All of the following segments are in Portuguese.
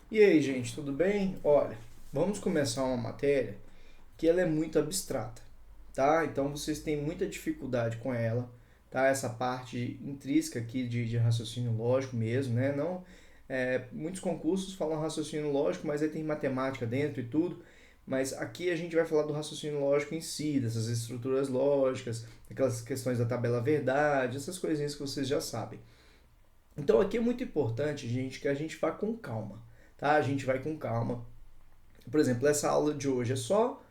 E aí, gente, tudo bem? Olha, vamos começar uma matéria que ela é muito abstrata, tá? Então vocês têm muita dificuldade com ela, tá? Essa parte intrínseca aqui de raciocínio lógico mesmo, né? Não, muitos concursos falam raciocínio lógico, mas aí tem matemática dentro e tudo. Mas aqui a gente vai falar do raciocínio lógico em si, dessas estruturas lógicas, aquelas questões da tabela verdade, essas coisinhas que vocês já sabem. Então aqui é muito importante, gente, que a gente vá com calma, tá? A gente vai com calma. Por exemplo, essa aula de hoje é só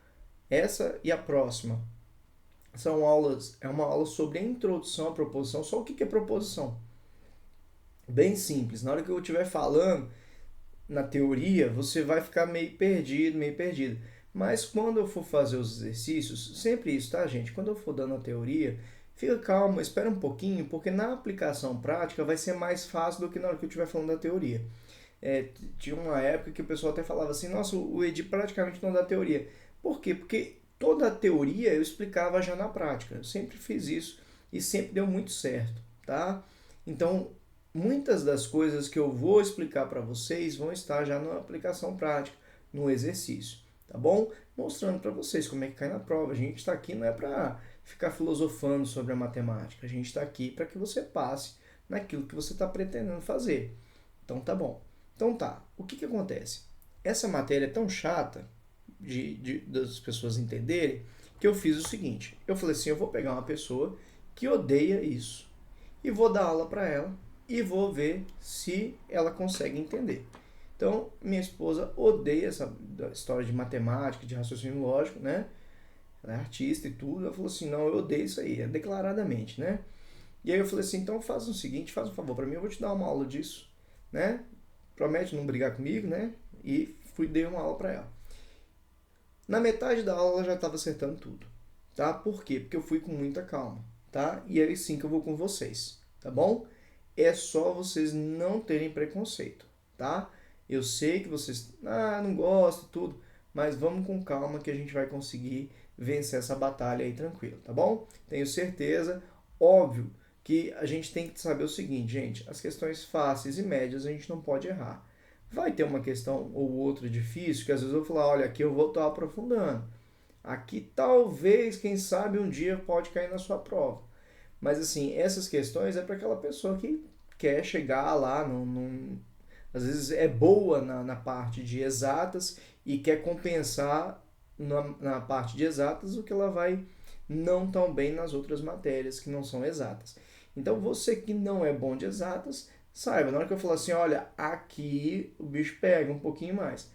essa e a próxima. São aulas, é uma aula sobre a introdução à proposição, só o que é proposição. Bem simples. Na hora que eu estiver falando na teoria, você vai ficar meio perdido, meio perdido. Mas quando eu for fazer os exercícios, sempre isso, tá, gente? Quando eu for dando a teoria, fica calmo, espera um pouquinho, porque na aplicação prática vai ser mais fácil do que na hora que eu estiver falando da teoria. Tinha uma época que o pessoal até falava assim, nossa, o Edi praticamente não dá teoria. Por quê? Porque toda a teoria eu explicava já na prática. Eu sempre fiz isso e sempre deu muito certo, tá? Então, muitas das coisas que eu vou explicar para vocês vão estar já na aplicação prática, no exercício, tá bom? Mostrando para vocês como é que cai na prova. A gente está aqui não é para ficar filosofando sobre a matemática, a gente está aqui para que você passe naquilo que você está pretendendo fazer. Então tá bom. Então tá, o que acontece? Essa matéria é tão chata das pessoas entenderem que eu fiz o seguinte: eu falei assim, eu vou pegar uma pessoa que odeia isso e vou dar aula para ela e vou ver se ela consegue entender. Então, minha esposa odeia essa história de matemática, de raciocínio lógico, né? Ela é artista e tudo. Ela falou assim: não, eu odeio isso aí, declaradamente, né? E aí eu falei assim: então faz o seguinte, faz um favor para mim, eu vou te dar uma aula disso, né? Promete não brigar comigo, né? E dei uma aula para ela. Na metade da aula ela já estava acertando tudo, tá? Por quê? Porque eu fui com muita calma, tá? E aí sim que eu vou com vocês, tá bom? É só vocês não terem preconceito, tá? Eu sei que vocês, não gosto, tudo, mas vamos com calma que a gente vai conseguir vencer essa batalha aí tranquilo, tá bom? Tenho certeza, óbvio que a gente tem que saber o seguinte, gente, as questões fáceis e médias a gente não pode errar. Vai ter uma questão ou outra difícil que às vezes eu vou falar, olha, aqui eu vou estar aprofundando. Aqui talvez, quem sabe, um dia pode cair na sua prova. Mas assim, essas questões é para aquela pessoa que quer chegar lá, às vezes é boa na parte de exatas e quer compensar na parte de exatas o que ela vai não tão bem nas outras matérias que não são exatas. Então você que não é bom de exatas, saiba, na hora que eu falar assim, olha, aqui o bicho pega um pouquinho mais.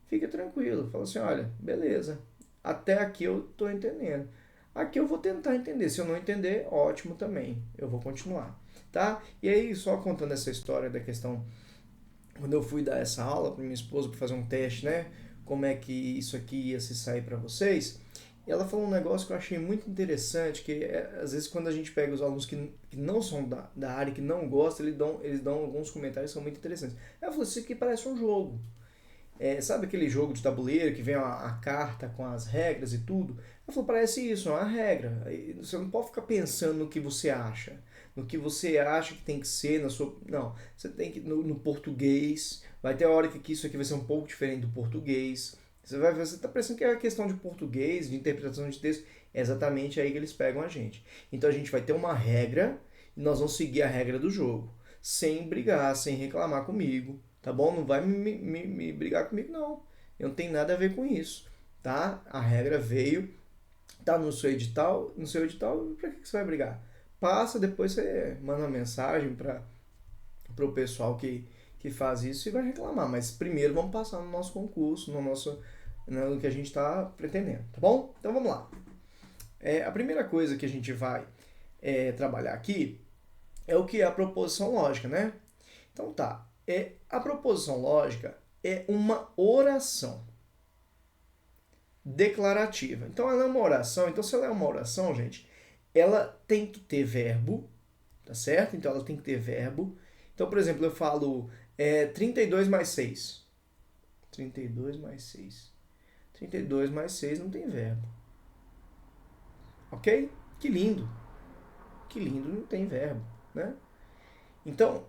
Fica tranquilo, fala assim, olha, beleza, até aqui eu estou entendendo. Aqui eu vou tentar entender, se eu não entender, ótimo também, eu vou continuar, tá? E aí, só contando essa história da questão, quando eu fui dar essa aula para minha esposa para fazer um teste, né? Como é que isso aqui ia se sair para vocês? E ela falou um negócio que eu achei muito interessante, que às vezes quando a gente pega os alunos que não são da área, que não gostam, eles dão alguns comentários que são muito interessantes. Ela falou, isso aqui parece um jogo. Sabe aquele jogo de tabuleiro que vem a carta com as regras e tudo? Ela falou, parece isso, é uma regra. Você não pode ficar pensando no que você acha. No que você acha que tem que ser, na sua. Não. Você tem que. No português. Vai ter a hora que isso aqui vai ser um pouco diferente do português. Você vai ver, você está pensando que é a questão de português, de interpretação de texto. É exatamente aí que eles pegam a gente. Então a gente vai ter uma regra e nós vamos seguir a regra do jogo. Sem brigar, sem reclamar comigo, tá bom? Não vai me brigar comigo, não. Eu não tenho nada a ver com isso, tá? A regra veio, tá no seu edital, pra que você vai brigar? Passa, depois você manda uma mensagem para o pessoal que faz isso e vai reclamar. Mas primeiro vamos passar no nosso concurso, no que a gente está pretendendo, tá bom? Então vamos lá. A primeira coisa que a gente vai trabalhar aqui é o que é a proposição lógica, né? Então tá. A proposição lógica é uma oração declarativa. Então ela é uma oração. Então se ela é uma oração, gente, ela tem que ter verbo, tá certo? Então ela tem que ter verbo. Então, por exemplo, eu falo 32 mais 6. 32 mais 6. 32 mais 6 não tem verbo. Ok? Que lindo. Que lindo, não tem verbo, né? Então,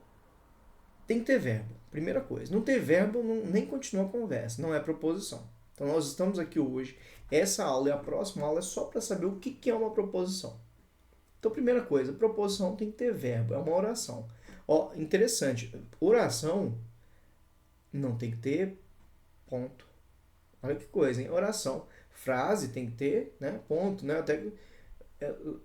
tem que ter verbo. Primeira coisa, não ter verbo nem continua a conversa, não é proposição. Então nós estamos aqui hoje, essa aula e a próxima aula é só para saber o que é uma proposição. Então, primeira coisa, proposição tem que ter verbo, é uma oração. Ó, interessante, oração não tem que ter ponto. Olha que coisa, hein? Oração. Frase tem que ter, né? Ponto, né? Até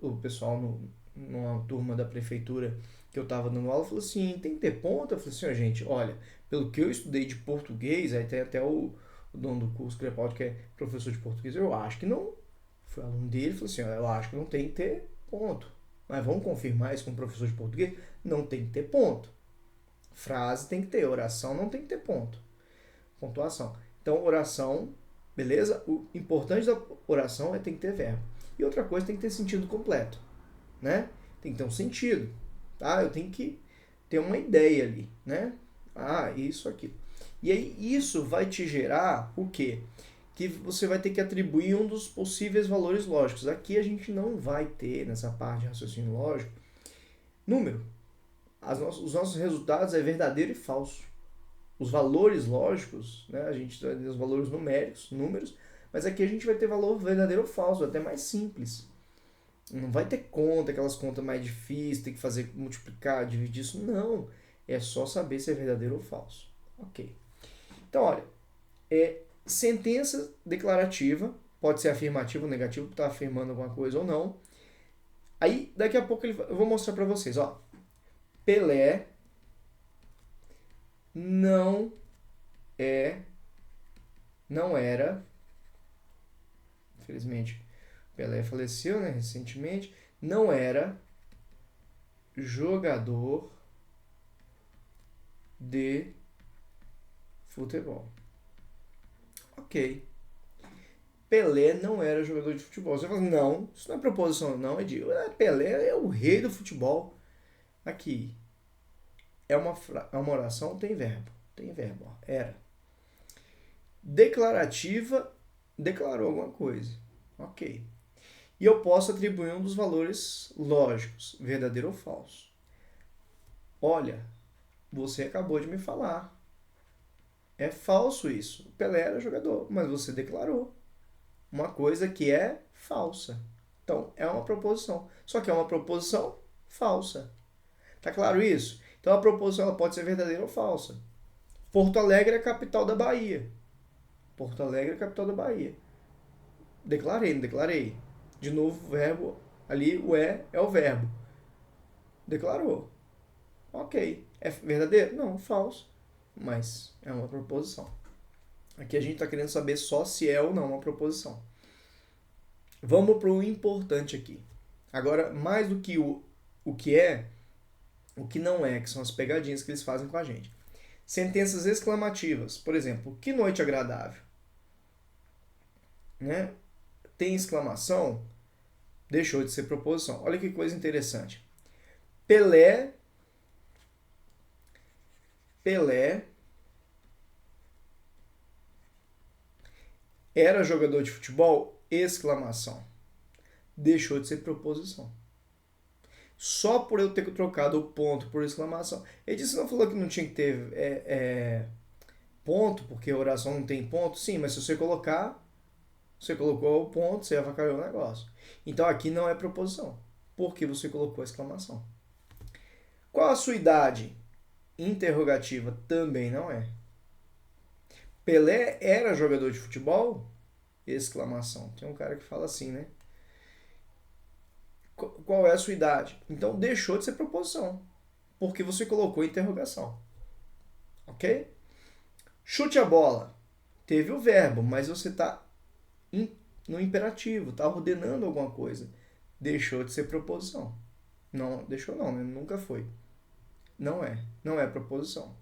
o pessoal numa turma da prefeitura que eu estava dando aula falou assim, tem que ter ponto? Eu falei assim, ó, gente, olha, pelo que eu estudei de português, aí tem até o dono do curso Crepaldi, que é professor de português, eu acho que não. Foi aluno dele, falou assim, ó, eu acho que não tem que ter ponto. Mas vamos confirmar isso com o professor de português? Não tem que ter ponto. Frase tem que ter, oração não tem que ter ponto. Pontuação. Então, oração, beleza? O importante da oração é tem que ter verbo. E outra coisa, tem que ter sentido completo, né? Tem que ter um sentido, tá? Eu tenho que ter uma ideia ali, né? Ah, isso aqui. E aí, isso vai te gerar o quê? Que você vai ter que atribuir um dos possíveis valores lógicos. Aqui a gente não vai ter, nessa parte de raciocínio lógico, número. Os nossos resultados é verdadeiro e falso. Os valores lógicos, né? A gente tem os valores numéricos, números, mas aqui a gente vai ter valor verdadeiro ou falso, até mais simples. Não vai ter conta, aquelas contas mais difíceis, tem que fazer multiplicar, dividir isso. Não. É só saber se é verdadeiro ou falso. Ok. Então, olha, sentença declarativa, pode ser afirmativa ou negativa, está afirmando alguma coisa ou não. Aí, daqui a pouco eu vou mostrar para vocês, ó. Pelé não era, infelizmente, Pelé faleceu, né, recentemente, não era jogador de futebol. Ok. Pelé não era jogador de futebol. Você fala, não, isso não é proposição, não, Edil. Pelé é o rei do futebol. Aqui, é uma oração, tem verbo. Tem verbo, ó, era. Declarativa, declarou alguma coisa. Ok. E eu posso atribuir um dos valores lógicos, verdadeiro ou falso. Olha, você acabou de me falar. É falso isso. O Pelé era jogador, mas você declarou uma coisa que é falsa. Então, é uma proposição. Só que é uma proposição falsa. Tá claro isso? Então, a proposição ela pode ser verdadeira ou falsa. Porto Alegre é a capital da Bahia. Porto Alegre é a capital da Bahia. Declarei, não declarei? De novo, o verbo ali, o é o verbo. Declarou. Ok. É verdadeiro? Não, falso. Mas é uma proposição. Aqui a gente está querendo saber só se é ou não uma proposição. Vamos para o importante aqui. Agora, mais do que o que é, o que não é, que são as pegadinhas que eles fazem com a gente. Sentenças exclamativas. Por exemplo, que noite agradável. Né? Tem exclamação, deixou de ser proposição. Olha que coisa interessante. Pelé era jogador de futebol? Exclamação. Deixou de ser proposição. Só por eu ter trocado o ponto por exclamação. Ele disse, não falou que não tinha que ter ponto, porque a oração não tem ponto? Sim, mas se você colocar, você colocou o ponto, você avacalhou o negócio. Então aqui não é proposição, porque você colocou a exclamação. Qual a sua idade? Interrogativa também não é. Pelé era jogador de futebol? Exclamação. Tem um cara que fala assim, né? Qual é a sua idade? Então deixou de ser proposição, porque você colocou interrogação. Ok? Chute a bola. Teve o verbo, mas você está no imperativo, está ordenando alguma coisa. Deixou de ser proposição. Não, deixou não, né? Nunca foi. Não é proposição.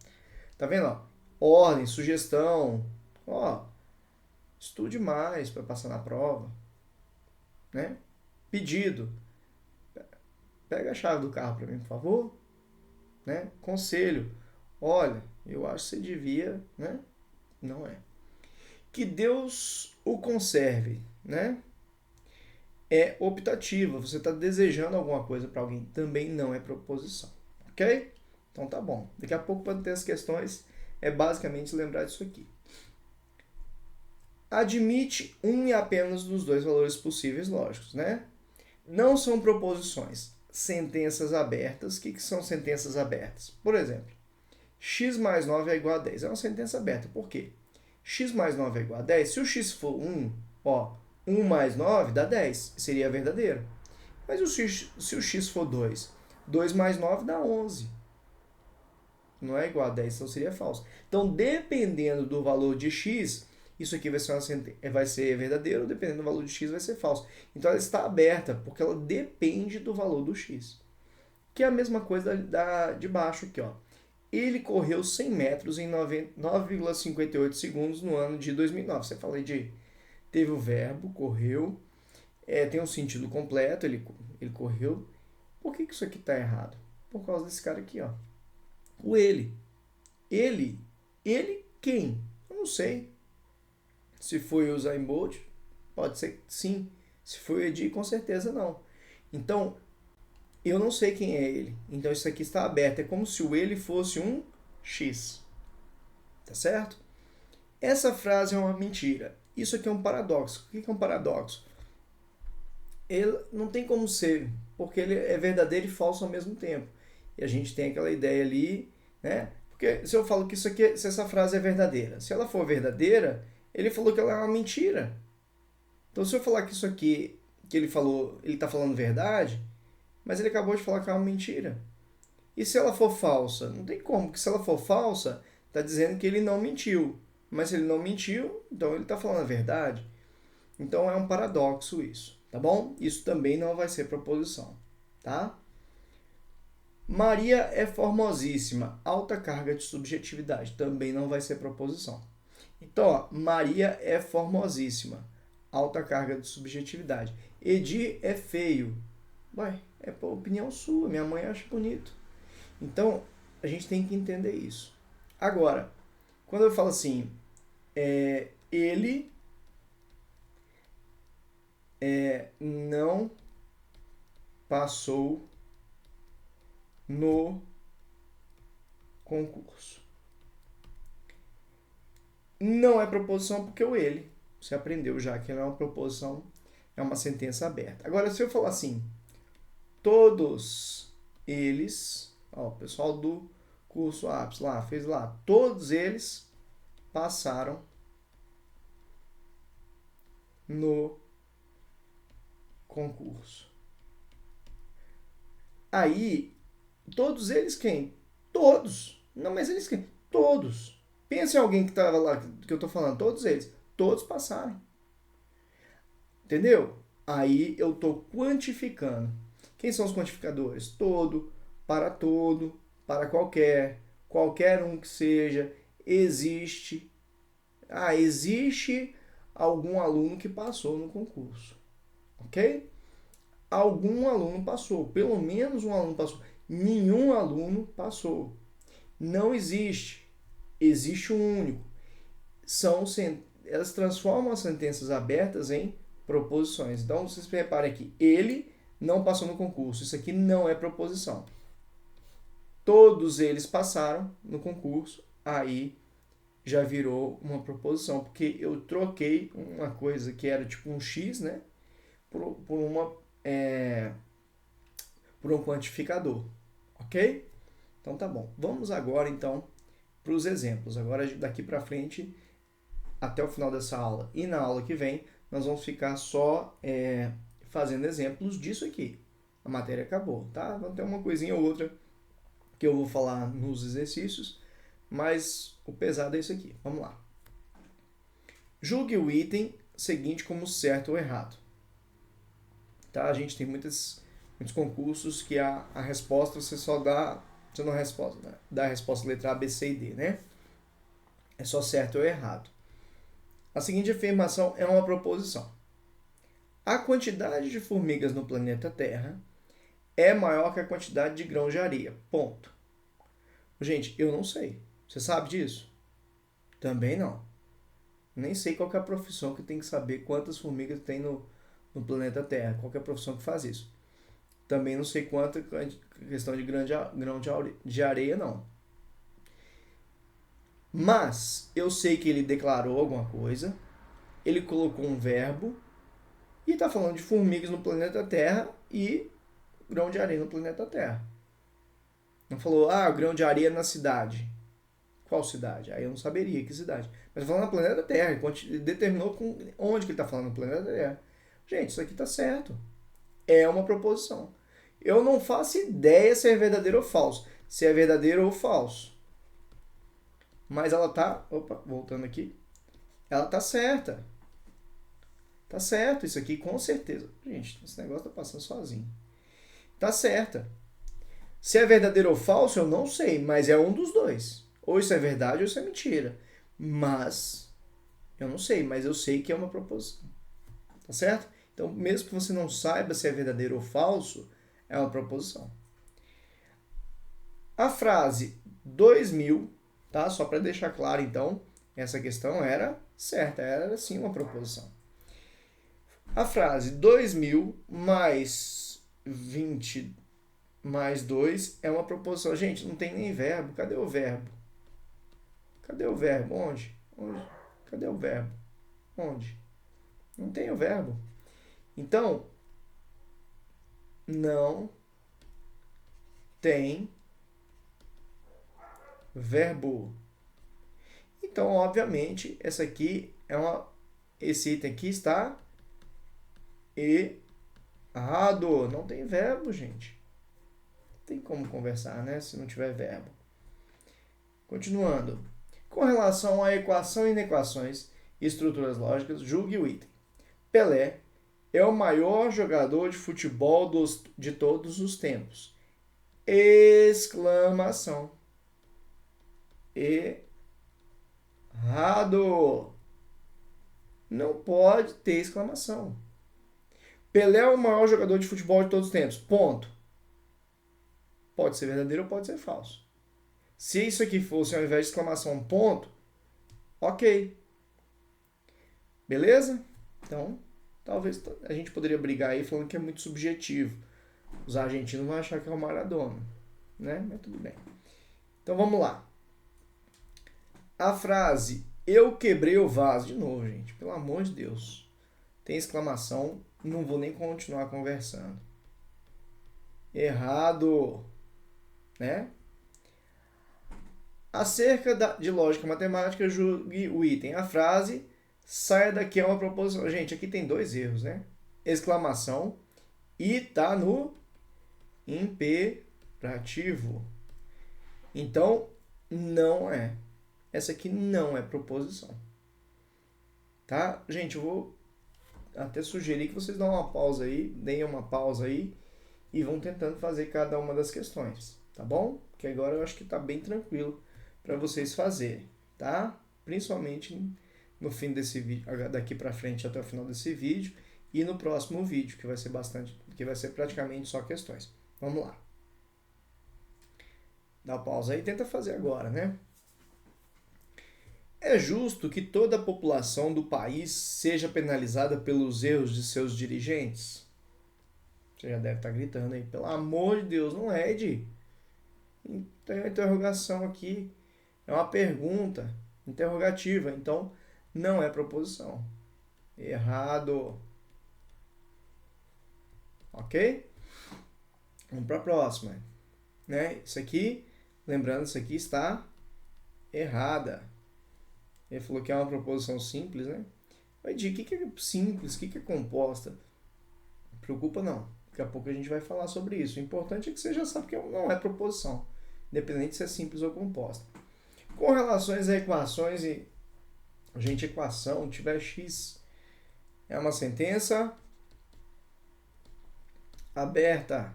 Tá vendo? Ó? Ordem, sugestão. Ó, estude mais para passar na prova. Né? Pedido. Pega a chave do carro para mim, por favor. Né? Conselho. Olha, eu acho que você devia, né? Não é. Que Deus o conserve, né? É optativa. Você está desejando alguma coisa para alguém. Também não é proposição. Ok? Então tá bom. Daqui a pouco, para ter as questões, é basicamente lembrar disso aqui. Admite um e apenas dos dois valores possíveis lógicos, né? Não são proposições. Sentenças abertas. O que são sentenças abertas? Por exemplo, x mais 9 é igual a 10. É uma sentença aberta. Por quê? X mais 9 é igual a 10. Se o x for 1, 1 mais 9 dá 10. Seria verdadeiro. Mas se o x for 2, 2 mais 9 dá 11. Não é igual a 10, então seria falso. Então, dependendo do valor de x, isso aqui vai ser verdadeiro, dependendo do valor de x vai ser falso. Então, ela está aberta, porque ela depende do valor do x. Que é a mesma coisa de baixo aqui, ó. Ele correu 100 metros em 9,58 segundos no ano de 2009. Você fala de... Teve o verbo, correu, tem um sentido completo, ele correu. Por que isso aqui está errado? Por causa desse cara aqui, ó. O ele. Ele quem? Eu não sei. Se foi o Usain Bolt, pode ser que sim. Se foi o Edi, com certeza não. Então, eu não sei quem é ele. Então, isso aqui está aberto. É como se o ele fosse um X. Tá certo? Essa frase é uma mentira. Isso aqui é um paradoxo. O que é um paradoxo? Ele não tem como ser, porque ele é verdadeiro e falso ao mesmo tempo. E a gente tem aquela ideia ali, né? Porque se eu falo que isso aqui, se essa frase é verdadeira, se ela for verdadeira, ele falou que ela é uma mentira. Então, se eu falar que isso aqui que ele falou, ele está falando verdade, mas ele acabou de falar que é uma mentira. E se ela for falsa? Não tem como, porque se ela for falsa, está dizendo que ele não mentiu. Mas se ele não mentiu, então ele está falando a verdade. Então é um paradoxo isso, tá bom? Isso também não vai ser proposição, tá? Maria é formosíssima, alta carga de subjetividade, também não vai ser proposição. Então, ó, Maria é formosíssima, alta carga de subjetividade. Edi é feio. Ué, é opinião sua, minha mãe acha bonito. Então, a gente tem que entender isso. Agora, quando eu falo assim, ele não passou no concurso. Não é proposição porque o ele, você aprendeu já que não é uma proposição, é uma sentença aberta. Agora, se eu falar assim, todos eles, ó, o pessoal do curso APS lá, fez lá, todos eles passaram no concurso. Aí, todos eles quem? Todos. Não, mas eles quem? Todos. Pensa em alguém que estava lá, que eu estou falando, todos eles. Todos passaram. Entendeu? Aí eu estou quantificando. Quem são os quantificadores? Todo, para qualquer um que seja, existe. Existe algum aluno que passou no concurso. Ok? Algum aluno passou. Pelo menos um aluno passou. Nenhum aluno passou. Não existe. Existe um único. Elas transformam as sentenças abertas em proposições. Então, vocês reparem aqui. Ele não passou no concurso. Isso aqui não é proposição. Todos eles passaram no concurso. Aí já virou uma proposição. Porque eu troquei uma coisa que era tipo um X, né? Por um quantificador. Ok? Então tá bom. Vamos agora então para os exemplos. Agora daqui para frente, até o final dessa aula e na aula que vem, nós vamos ficar só fazendo exemplos disso aqui. A matéria acabou, tá? Vamos ter uma coisinha ou outra que eu vou falar nos exercícios, mas o pesado é isso aqui. Vamos lá. Julgue o item seguinte como certo ou errado. Tá? A gente tem muitos concursos que a resposta você só dá, você não resposta, né? Dá a resposta letra A, B, C e D, né? É só certo ou errado. A seguinte afirmação é uma proposição. A quantidade de formigas no planeta Terra é maior que a quantidade de grãos de areia. Ponto. Gente, eu não sei. Você sabe disso? Também não. Nem sei qual que é a profissão que tem que saber quantas formigas tem no planeta Terra. Qual que é a profissão que faz isso? Também não sei quanto questão de grão de areia, não. Mas eu sei que ele declarou alguma coisa, ele colocou um verbo e está falando de formigas no planeta Terra e grão de areia no planeta Terra. Não falou, o grão de areia na cidade. Qual cidade? Aí eu não saberia que cidade. Mas falando no planeta Terra, ele determinou onde que ele está falando no planeta Terra. Gente, isso aqui está certo. É uma proposição. Eu não faço ideia se é verdadeiro ou falso. Se é verdadeiro ou falso. Mas ela tá... Opa, voltando aqui. Ela tá certa. Tá certo isso aqui, com certeza. Gente, esse negócio tá passando sozinho. Tá certa. Se é verdadeiro ou falso, eu não sei, mas é um dos dois. Ou isso é verdade ou isso é mentira. Mas, eu não sei, mas eu sei que é uma proposição. Tá certo? Então, mesmo que você não saiba se é verdadeiro ou falso, é uma proposição. A frase 2000, tá? Só para deixar claro, então, essa questão era certa, era sim uma proposição. A frase 2000 mais 20 mais 2 é uma proposição. Gente, não tem nem verbo. Cadê o verbo? Cadê o verbo? Onde? Cadê o verbo? Onde? Não tem o verbo. Então, não tem verbo. Então, obviamente, esse item aqui está errado. Não tem verbo, gente. Não tem como conversar, né? Se não tiver verbo. Continuando. Com relação à equação e inequações e estruturas lógicas, julgue o item. Pelé é o maior jogador de futebol de todos os tempos. Exclamação. Errado. Não pode ter exclamação. Pelé é o maior jogador de futebol de todos os tempos. Ponto. Pode ser verdadeiro ou pode ser falso. Se isso aqui fosse ao invés de exclamação ponto, ok. Beleza? Então, talvez a gente poderia brigar aí falando que é muito subjetivo. Os argentinos vão achar que é o Maradona, né? Mas tudo bem. Então vamos lá. A frase eu quebrei o vaso, de novo, gente, pelo amor de Deus. Tem exclamação, não vou nem continuar conversando. Errado, né? Acerca de lógica matemática, julgue o item. A frase saia daqui é uma proposição. Gente, aqui tem dois erros, né? Exclamação e tá no imperativo. Então, não é. Essa aqui não é proposição. Tá? Gente, eu vou até sugerir que vocês deem uma pausa aí e vão tentando fazer cada uma das questões, tá bom? Porque agora eu acho que tá bem tranquilo para vocês fazerem, tá? Principalmente no fim desse vídeo, daqui para frente até o final desse vídeo e no próximo vídeo, que vai ser praticamente só questões. Vamos lá. Dá pausa aí e tenta fazer agora, né? É justo que toda a população do país seja penalizada pelos erros de seus dirigentes? Você já deve estar gritando aí. Pelo amor de Deus, não é, Ed? Tem uma interrogação aqui. É uma pergunta interrogativa. Então, não é proposição. Errado. Ok? Vamos para a próxima. Né? Isso aqui, lembrando, isso aqui está errada. Ele falou que é uma proposição simples, né? Mas de que é simples? O que é composta? Não preocupa não. Daqui a pouco a gente vai falar sobre isso. O importante é que você já sabe que não é proposição, independente se é simples ou composta. Com relações a equações e... Gente, equação, tiver x, é uma sentença aberta.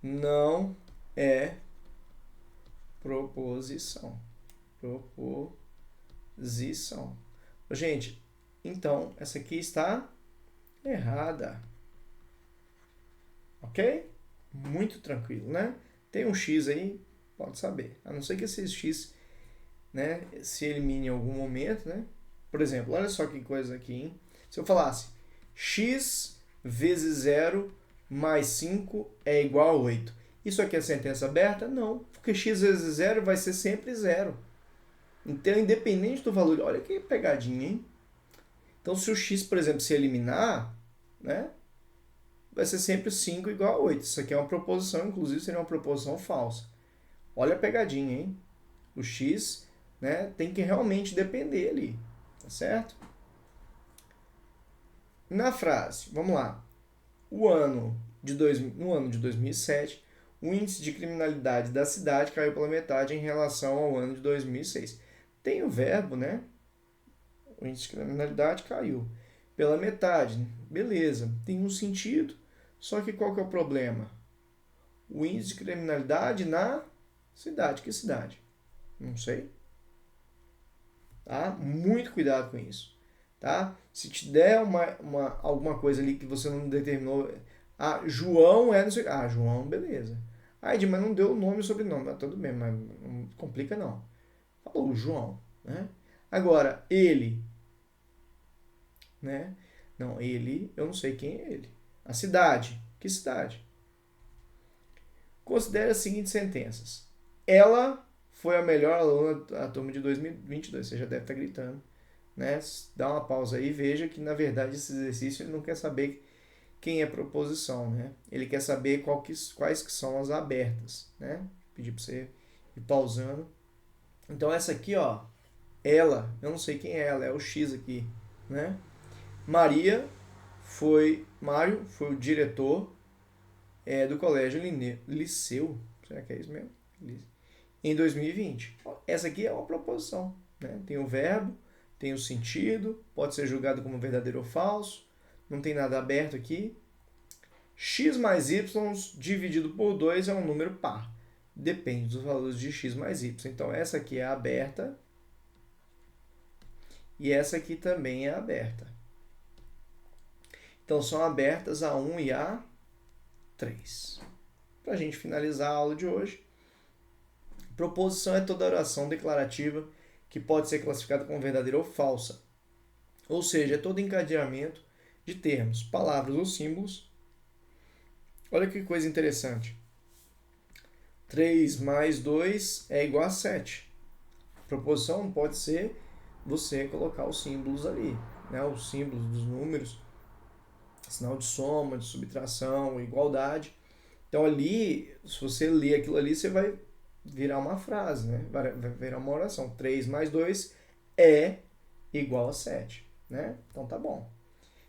Não é proposição. Proposição. Gente, então, essa aqui está errada. Ok? Muito tranquilo, né? Tem um x aí, pode saber. A não ser que esse x, né, se elimine em algum momento, né? Por exemplo, olha só que coisa aqui, hein? Se eu falasse x vezes 0 mais 5 é igual a 8. Isso aqui é sentença aberta? Não, porque x vezes 0 vai ser sempre 0. Então, independente do valor, olha que pegadinha, hein? Então, se o x, por exemplo, se eliminar, né, vai ser sempre 5 igual a 8. Isso aqui é uma proposição, inclusive seria uma proposição falsa. Olha a pegadinha, hein? O x, né, tem que realmente depender ali, tá certo? Na frase, vamos lá. No ano de 2007, o índice de criminalidade da cidade caiu pela metade em relação ao ano de 2006. Tem o verbo, né? O índice de criminalidade caiu pela metade. Beleza, tem um sentido. Só que qual que é o problema? O índice de criminalidade na cidade. Que cidade? Não sei. Tá? Muito cuidado com isso. Tá? Se te der alguma coisa ali que você não determinou. Ah, João é não sei. Ah, João, beleza. Ah, Ed, mas não deu o nome e o sobrenome. Mas tudo bem, mas não complica não. Falou João, né? Agora, ele, né? Não, ele, eu não sei quem é ele. A cidade. Que cidade? Considere as seguintes sentenças. Ela foi a melhor aluna da turma de 2022. Você já deve estar gritando, né? Dá uma pausa aí e veja que, na verdade, esse exercício ele não quer saber quem é proposição, né? Ele quer saber quais que são as abertas, né? Pedir para você ir pausando. Então, essa aqui, ó, ela, eu não sei quem é ela, é o X aqui, né? Mário foi o diretor do colégio Liceu, será que é isso mesmo? Em 2020. Essa aqui é uma proposição, né? Tem o verbo, tem o sentido, pode ser julgado como verdadeiro ou falso, não tem nada aberto aqui. X mais y dividido por 2 é um número par. Depende dos valores de x mais y. Então, essa aqui é aberta e essa aqui também é aberta. Então, são abertas a 1 e a 3. Para a gente finalizar a aula de hoje, proposição é toda oração declarativa que pode ser classificada como verdadeira ou falsa. Ou seja, é todo encadeamento de termos, palavras ou símbolos. Olha que coisa interessante. 3 mais 2 é igual a 7. Proposição pode ser você colocar os símbolos ali, né? Os símbolos dos números, sinal de soma, de subtração, igualdade. Então ali, se você ler aquilo ali, você vai virar uma frase, né? Vai virar uma oração. 3 mais 2 é igual a 7, né? Então tá bom.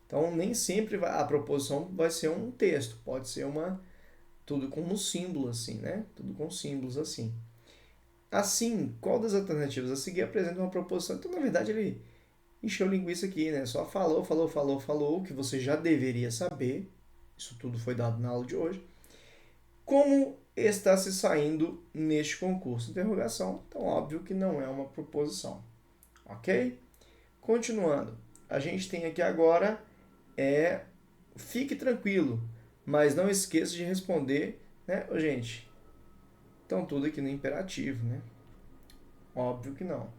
Então nem sempre a proposição vai ser um texto, pode ser tudo com um símbolo assim, né? Tudo com símbolos assim. Assim, qual das alternativas a seguir apresenta uma proposição? Então, na verdade, ele encheu linguiça aqui, né? Só falou, o que você já deveria saber. Isso tudo foi dado na aula de hoje. Como está se saindo neste concurso? Interrogação. Então, óbvio que não é uma proposição. Ok? Continuando. A gente tem aqui agora fique tranquilo, mas não esqueça de responder, né? Gente, então tudo aqui no imperativo, né? Óbvio que não.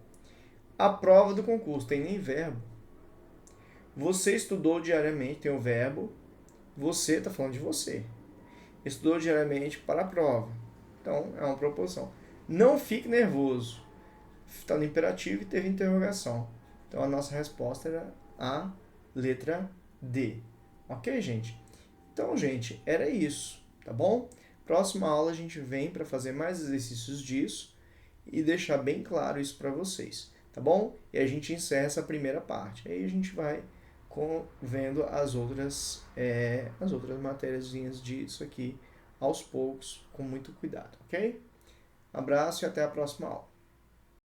A prova do concurso tem nem verbo. Você estudou diariamente, tem o verbo. Você está falando de você. Estudou diariamente para a prova. Então, é uma proposição. Não fique nervoso. Está no imperativo e teve interrogação. Então, a nossa resposta era a letra D. Ok, gente? Então, gente, era isso, tá bom? Próxima aula a gente vem para fazer mais exercícios disso e deixar bem claro isso para vocês, tá bom? E a gente encerra essa primeira parte. Aí a gente vai vendo as outras matériazinhas disso aqui aos poucos, com muito cuidado, ok? Abraço e até a próxima aula.